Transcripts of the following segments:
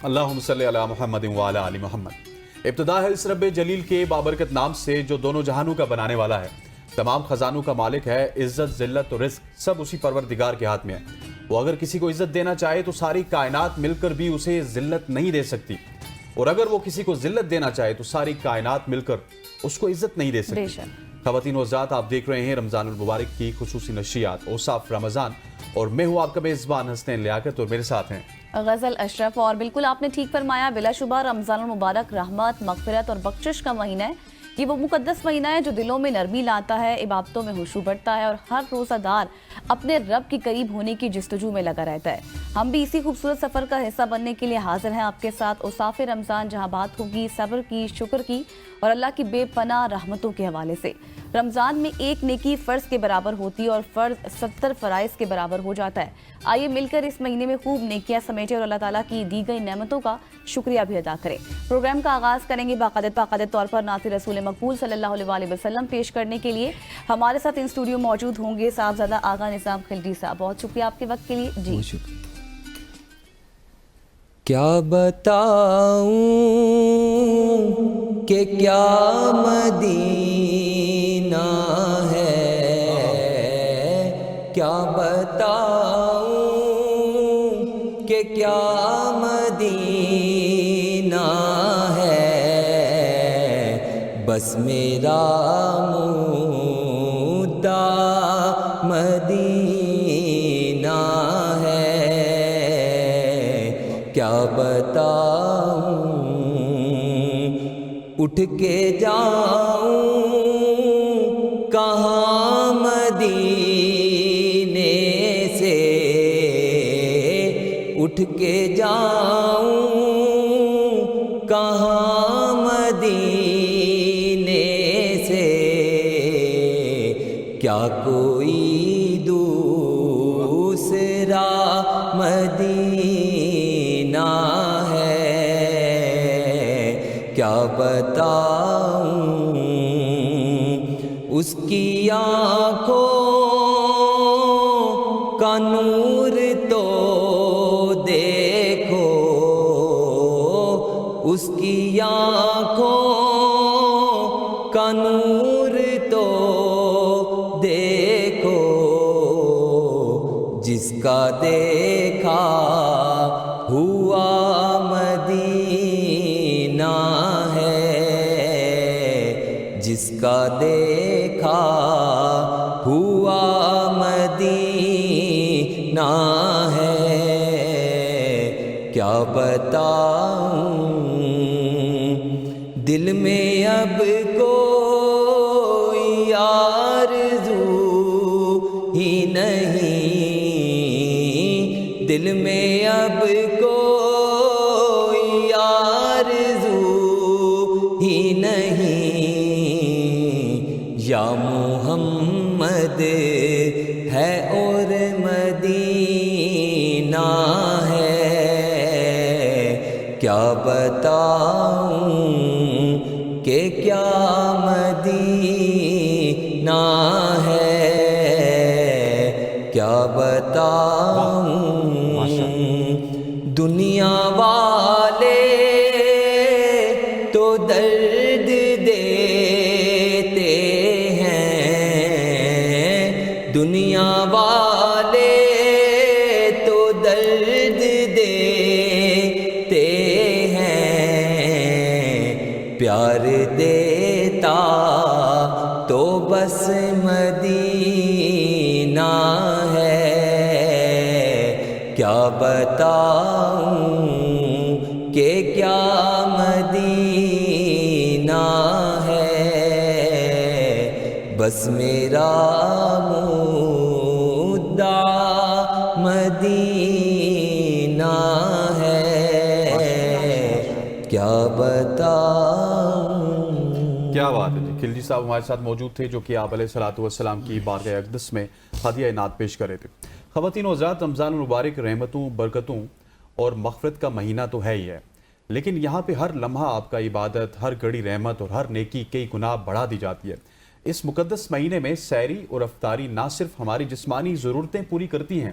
اللہم صلی علی محمد وعلی آل محمد۔ ابتدا ہے اس رب جلیل کے بابرکت نام سے جو دونوں جہانوں کا بنانے والا ہے، تمام خزانوں کا مالک ہے۔ عزت، ذلت اور رزق سب اسی پروردگار کے ہاتھ میں ہے۔ وہ اگر کسی کو عزت دینا چاہے تو ساری کائنات مل کر بھی اسے ذلت نہیں دے سکتی، اور اگر وہ کسی کو ذلت دینا چاہے تو ساری کائنات مل کر اس کو عزت نہیں دے سکتی۔ خواتین و حضرات، آپ دیکھ رہے ہیں رمضان المبارک کی خصوصی نشریات اوصاف رمضان، اور میں ہوں آپ کا میزبان حسنین لیاقت، اور میرے ساتھ ہیں غزل اشرف۔ اور بالکل آپ نے ٹھیک فرمایا، بلا شبہ رمضان المبارک رحمت، مغفرت اور بخشش کا مہینہ ہے۔ یہ وہ مقدس مہینہ ہے جو دلوں میں نرمی لاتا ہے، عبادتوں میں خشوع بڑھتا ہے، اور ہر روزہ دار اپنے رب کے قریب ہونے کی جستجو میں لگا رہتا ہے۔ ہم بھی اسی خوبصورت سفر کا حصہ بننے کے لیے حاضر ہیں آپ کے ساتھ اوصاف رمضان، جہاں بات ہوگی صبر کی، شکر کی اور اللہ کی بے پناہ رحمتوں کے حوالے سے۔ رمضان میں ایک نیکی فرض کے برابر ہوتی ہے اور فرض 70 فرائض کے برابر ہو جاتا ہے۔ آئیے مل کر اس مہینے میں خوب نیکیاں سمیٹیں اور اللہ تعالیٰ کی دی گئی نعمتوں کا شکریہ بھی ادا کریں۔ پروگرام کا آغاز کریں گے باقاعدہ طور پر نعت رسول مقبول صلی اللہ علیہ وسلم پیش کرنے کے لیے۔ ہمارے ساتھ ان اسٹوڈیو موجود ہوں گے صاحبزادہ آغا نظام خلجی صاحب۔ بہت شکریہ آپ کے وقت کے لیے جی۔ کیا بتاؤں کہ کیا مدینہ ہے، کیا بتاؤں کہ کیا مدینہ ہے، بس میرا مدعا مدینہ ہے، کیا بتاؤں اٹھ کے جاؤں کہاں مدینے سے، اٹھ کے جاؤں کہاں مدینے سے، کیا کوئی دوسرا مدینہ ہے، کیا بتاؤں اس کی آنکھوں کا نور تو دیکھو، اس کی آنکھوں کا نور تو دیکھو، جس کا دیکھا ہوا مدینہ ہے، جس کا دیکھا ہوا مدینہ ہے، کیا بتاؤں دل میں اب کوئی آرزو ہی نہیں، دل میں اب کوئی آرزو ہی نہیں، یا محمد ہے اور مدینہ ہے، کیا بتاؤں کہ کیا مدینہ ہے، کیا بتاؤں دنیا والے تو درد دیتے ہیں، دنیا والے تو درد دیتے ہیں، پیار دیتا تو بس مدینہ ہے، کیا بتاؤں کہ کیا مدینہ ہے، بس میرا مدعا مدینہ ہے، کیا بتاؤں۔ کیا بات ہے جی۔ خلجی صاحب ہمارے ساتھ موجود تھے جو کہ آپ علیہ الصلوۃ والسلام کی بارگاہ اقدس میں ہدیہ نعت پیش کر رہے تھے۔ خواتین و حضرات، رمضان المبارک رحمتوں، برکتوں اور مغفرت کا مہینہ تو ہے ہی ہے، لیکن یہاں پہ ہر لمحہ آپ کا عبادت، ہر گھڑی رحمت اور ہر نیکی کئی گنا بڑھا دی جاتی ہے۔ اس مقدس مہینے میں سحری اور افطاری نہ صرف ہماری جسمانی ضرورتیں پوری کرتی ہیں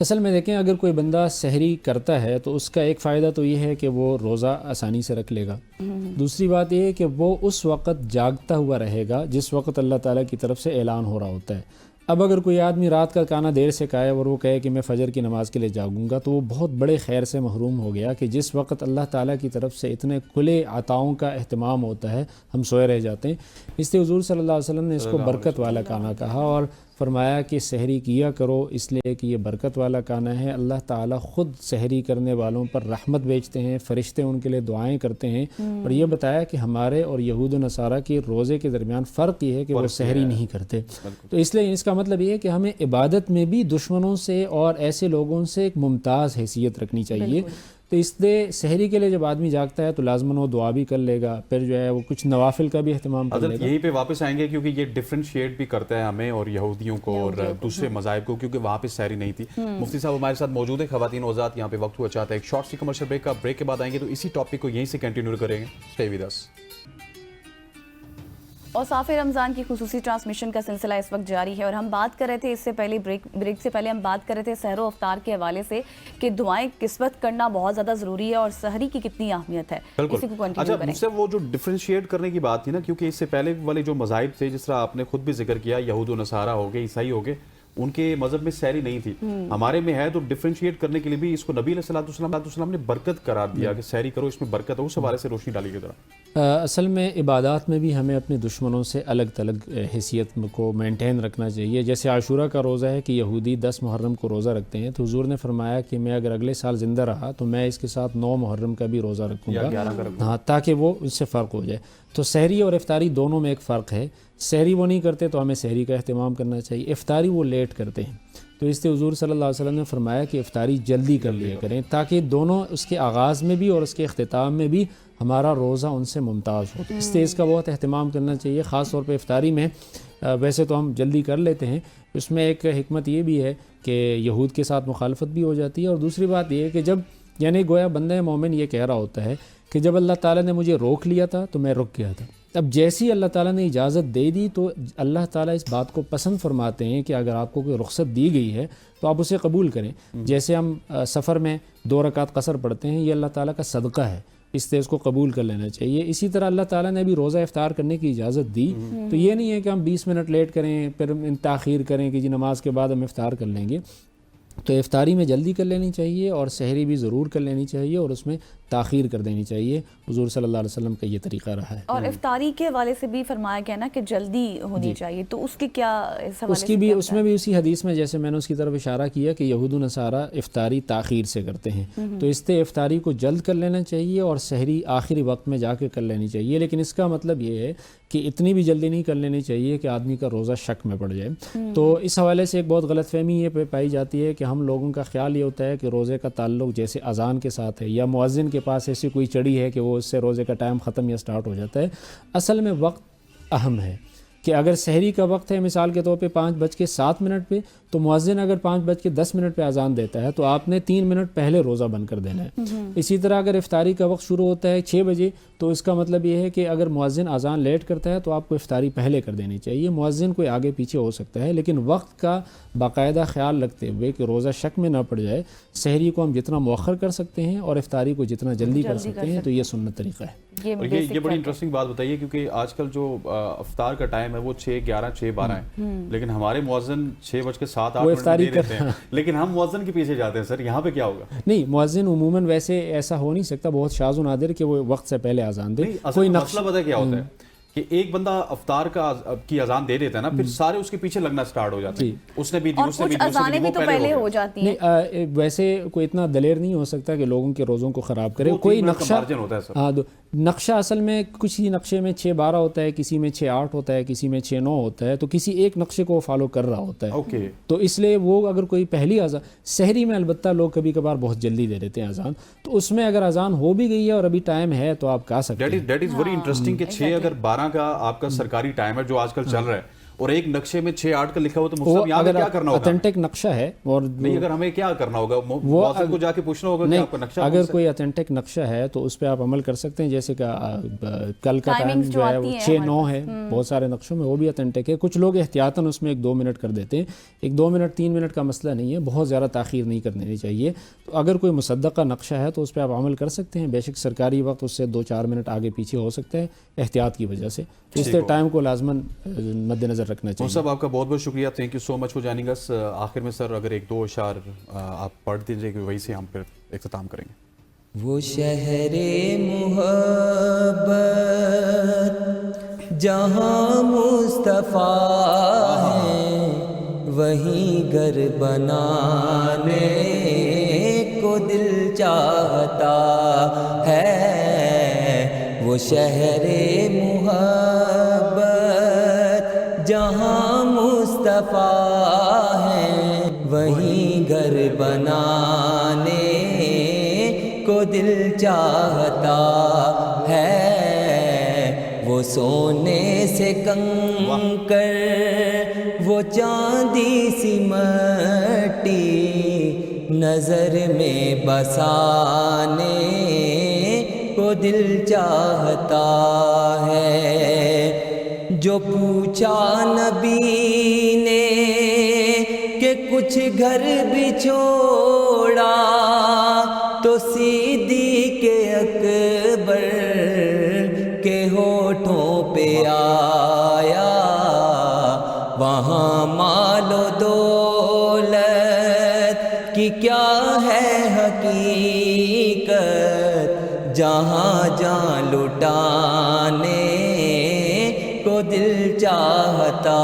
اصل میں دیکھیں اگر کوئی بندہ سحری کرتا ہے تو اس کا ایک فائدہ تو یہ ہے کہ وہ روزہ آسانی سے رکھ لے گا. دوسری بات یہ ہے کہ وہ اس وقت جاگتا ہوا رہے گا جس وقت اللہ تعالیٰ کی طرف سے اعلان ہو رہا ہوتا ہے. اب اگر کوئی آدمی رات کا کھانا دیر سے کھائے اور وہ کہے کہ میں فجر کی نماز کے لیے جاگوں گا تو وہ بہت بڑے خیر سے محروم ہو گیا کہ جس وقت اللہ تعالیٰ کی طرف سے اتنے کھلے عطاؤں کا اہتمام ہوتا ہے ہم سوئے رہ جاتے ہیں. اس لیے حضور صلی اللہ علیہ وسلم نے اس کو برکت والا کھانا کہا اور فرمایا کہ سحری کیا کرو اس لیے کہ یہ برکت والا کھانا ہے. اللہ تعالیٰ خود سحری کرنے والوں پر رحمت بھیجتے ہیں, فرشتے ان کے لیے دعائیں کرتے ہیں. اور یہ بتایا کہ ہمارے اور یہود و نصارہ کے روزے کے درمیان فرق یہ ہے کہ وہ سحری نہیں کرتے. تو اس لیے اس کا مطلب یہ ہے کہ ہمیں عبادت میں بھی دشمنوں سے اور ایسے لوگوں سے ایک ممتاز حیثیت رکھنی چاہیے. تو اس لیے سحری کے لیے جب آدمی جاگتا ہے تو لازماً وہ دعا بھی کر لے گا, پھر جو ہے وہ کچھ نوافل کا بھی اہتمام کر لے گا. یہیں پہ واپس آئیں گے کیونکہ یہ ڈفرینشیٹ بھی کرتا ہے ہمیں اور یہودیوں کو اور دوسرے مذاہب کو, کیونکہ وہاں پہ سحری نہیں تھی. مفتی صاحب ہمارے ساتھ موجود ہیں. خواتین و حضرات یہاں پہ وقت ہوا چاہتا ہے ایک شارٹ سی کمرشل بریک کا. بریک کے بعد آئیں گے تو اسی ٹاپک کو یہیں سے کنٹینیو کریں گے. Stay with us. اور صاف رمضان کی خصوصی ٹرانسمیشن کا سلسلہ اس وقت جاری ہے اور ہم بات کر رہے تھے اس سے پہلے بریک سے پہلے ہم بات کر رہے تھے سحر و افطار کے حوالے سے کہ دعائیں کس وقت کرنا بہت زیادہ ضروری ہے اور سحری کی کتنی اہمیت ہے. اسی کو کنٹینیو کریں. اچھا وہ جو ڈفرینشیٹ کرنے کی بات تھی نا, کیونکہ اس سے پہلے والے جو مذاہب تھے جس طرح آپ نے خود بھی ذکر کیا, یہود و نصارہ ہو گئے, عیسائی ہو گئے, ان کے مذہب میں سحری نہیں تھی. ہمارے میں ہے تو ڈفرینشیٹ کرنے کے لیے بھی اس کو نبی علیہ السلام نے برکت قرار دیا کہ سحری کرو, اس میں برکت ہے. اس حوالے سے روشنی ڈالیے ذرا. اصل میں عبادات میں بھی ہمیں اپنے دشمنوں سے الگ تلگ حیثیت کو مینٹین رکھنا چاہیے. جیسے عاشورہ کا روزہ ہے کہ یہودی 10 محرم کو روزہ رکھتے ہیں, تو حضور نے فرمایا کہ میں اگر اگلے سال زندہ رہا تو میں اس کے ساتھ 9 محرم کا بھی روزہ رکھوں گا, ہاں, تاکہ وہ اس سے فرق ہو جائے. تو سحری اور افطاری دونوں میں ایک فرق ہے. سحری وہ نہیں کرتے تو ہمیں سحری کا اہتمام کرنا چاہیے. افطاری وہ لیٹ کرتے ہیں, تو اس لیے حضور صلی اللہ علیہ وسلم نے فرمایا کہ افطاری جلدی کر لیا کریں تاکہ دونوں اس کے آغاز میں بھی اور اس کے اختتام میں بھی ہمارا روزہ ان سے ممتاز ہو. اس لیے اس کا بہت اہتمام کرنا چاہیے, خاص طور پہ افطاری میں. ویسے تو ہم جلدی کر لیتے ہیں, اس میں ایک حکمت یہ بھی ہے کہ یہود کے ساتھ مخالفت بھی ہو جاتی ہے. اور دوسری بات یہ ہے کہ جب یعنی گویا بندہ مومن یہ کہہ رہا ہوتا ہے کہ جب اللہ تعالیٰ نے مجھے روک لیا تھا تو میں رک گیا تھا. اب جیسی اللہ تعالیٰ نے اجازت دے دی تو اللہ تعالیٰ اس بات کو پسند فرماتے ہیں کہ اگر آپ کو کوئی رخصت دی گئی ہے تو آپ اسے قبول کریں. جیسے ہم سفر میں 2 رکعت قصر پڑھتے ہیں, یہ اللہ تعالیٰ کا صدقہ ہے, اس سے اس کو قبول کر لینا چاہیے. اسی طرح اللہ تعالیٰ نے بھی روزہ افطار کرنے کی اجازت دی, تو یہ نہیں ہے کہ ہم 20 منٹ لیٹ کریں پھر تاخیر کریں کہ جی نماز کے بعد ہم افطار کر لیں گے. تو افطاری میں جلدی کر لینی چاہیے اور سحری بھی ضرور کر لینی چاہیے اور اس میں تاخیر کر دینی چاہیے. حضور صلی اللہ علیہ وسلم کا یہ طریقہ رہا ہے. اور افطاری کے حوالے سے بھی فرمایا گیا نا کہ جلدی ہونی چاہیے, تو اس کی کیا اس کی بھی اس میں بھی اسی حدیث میں جیسے میں نے اس کی طرف اشارہ کیا کہ یہود و نصارہ افطاری تاخیر سے کرتے ہیں, تو اس سے افطاری کو جلد کر لینا چاہیے اور سحری آخری وقت میں جا کے کر لینی چاہیے. لیکن اس کا مطلب یہ ہے کہ اتنی بھی جلدی نہیں کر لینی چاہیے کہ آدمی کا روزہ شک میں پڑ جائے. تو اس حوالے سے ایک بہت غلط فہمی یہ پائی جاتی ہے کہ ہم لوگوں کا خیال یہ ہوتا ہے کہ روزے کا تعلق جیسے اذان کے ساتھ ہے یا مؤذن کے پاس ایسی کوئی چڑی ہے کہ وہ اس سے روزے کا ٹائم ختم یا سٹارٹ ہو جاتا ہے. اصل میں وقت اہم ہے کہ اگر سحری کا وقت ہے مثال کے طور پہ 5:07 پہ, تو مؤذن اگر 5:10 پہ اذان دیتا ہے تو آپ نے 3 منٹ پہلے روزہ بند کر دینا ہے. اسی طرح اگر افطاری کا وقت شروع ہوتا ہے 6 بجے, تو اس کا مطلب یہ ہے کہ اگر مؤذن اذان لیٹ کرتا ہے تو آپ کو افطاری پہلے کر دینی چاہیے. مؤذن کوئی آگے پیچھے ہو سکتا ہے, لیکن وقت کا باقاعدہ خیال رکھتے ہوئے کہ روزہ شک میں نہ پڑ جائے, سحری کو ہم جتنا مؤخر کر سکتے ہیں اور افطاری کو جتنا جلدی کر سکتے ہیں, تو یہ سنت طریقہ ہے. یہ بڑی انٹرسٹنگ بات بتائیے, کیونکہ آج کل جو افطار کا ٹائم ہے وہ 6:11 6:12 ہے, لیکن ہمارے مؤذن 6:07 دے دیتے ہیں, لیکن ہم مؤذن کے پیچھے جاتے ہیں. سر یہاں پہ کیا ہوگا؟ نہیں, مؤذن عموماً ویسے ایسا ہو نہیں سکتا, بہت شاذ و نادر کہ وہ وقت سے پہلے اذان دے. کوئی مسئلہ پتہ کیا ہوتا ہے کہ ایک بندہ افطار کی اذان دے دیتا ہے نا, پھر سارے اس کے پیچھے لگنا سٹارٹ ہو جاتے ہیں. اس نے بھی دی, اس نے بھی دی, اذانیں بھی تو پہلے ہو جاتی ہیں. ویسے کوئی اتنا دلیر نہیں ہو سکتا کہ لوگوں کے روزوں کو خراب کرے. کوئی نقشہ اصل میں کچھ ہی نقشے میں 6:12 ہوتا ہے, کسی میں 6:8 ہوتا ہے, کسی میں 6:9 ہوتا ہے, تو کسی ایک نقشے کو فالو کر رہا ہوتا ہے. تو اس لیے وہ اگر کوئی پہلی اذان, سحری میں البتہ لوگ کبھی کبھار بہت جلدی دے دیتے ہیں اذان, تو اس میں اگر اذان ہو بھی گئی ہے اور ابھی ٹائم ہے تو آپ کہہ سکتے ہیں. دیٹ از ویری انٹرسٹنگ کہ 6 اگر 12 کا آپ کا سرکاری ٹائم ہے جو آج کل چل رہا ہے, اور ایک نقشے میں 6-8 کا لکھا ہوا تو وہ مفتی صاحب یہاں پہ اگر کیا کرنا ہوگا؟ اتھینٹک نقشہ ہے اور نہیں اگر ہمیں کیا کرنا ہوگا واصل کو جا کے پوچھنا ہوگا کہ آپ کا نقشہ اگر کوئی اتھینٹک نقشہ ہے تو اس پہ آپ عمل کر سکتے ہیں. جیسے کہ کل کا ٹائم جو ہے وہ 6-9 ہے, بہت سارے نقشوں میں وہ بھی اتھینٹک ہے. کچھ لوگ احتیاطاً اس میں 1-2 منٹ کر دیتے ہیں. 1-2 منٹ 3 منٹ کا مسئلہ نہیں ہے, بہت زیادہ تاخیر نہیں کرنی چاہیے. تو اگر کوئی مصدقہ نقشہ ہے تو اس پہ آپ عمل کر سکتے ہیں. بے شک سرکاری وقت اس سے 2-4 منٹ آگے پیچھے ہو سکتا ہے احتیاط کی وجہ سے, تو اس ٹائم کو لازماً مد نظر رکھنا چاہیے. صاحب آپ کا بہت بہت شکریہ, thank you so much for joining us. آخر میں سر اگر 1-2 اشعار آپ پڑھ دیجیے کہ وہی سے ہم پھر اختتام کریں گے. وہ شہر محبت جہاں مصطفیٰ ہے, وہیں گھر بنانے کو دل چاہتا ہے. وہ شہر محبت جہاں مصطفیٰ ہے, وہیں گھر بنانے کو دل چاہتا ہے. وہ سونے سے کنکر, وہ چاندی سی مٹی نظر میں بسانے کو دل چاہتا ہے. جو پوچھا نبی نے کہ کچھ گھر بھی چھوڑا, تو صدیق اکبر کے ہونٹوں پہ آیا. وہاں مال و دولت کی کیا ہے حقیقت, جہاں جہاں لٹانے کو دل چاہتا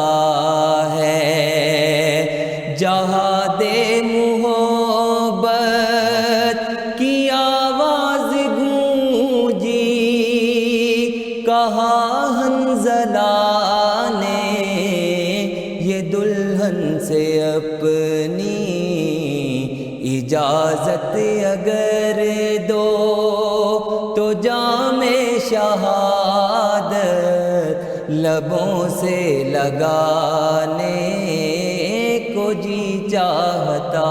ہے. جہاں دے محبت کی آواز گونجی, کہا حنظلہ نے یہ دلہن سے اپنی اجازت اگر دو تو جام شہادت لبوں سے لگانے کو جی چاہتا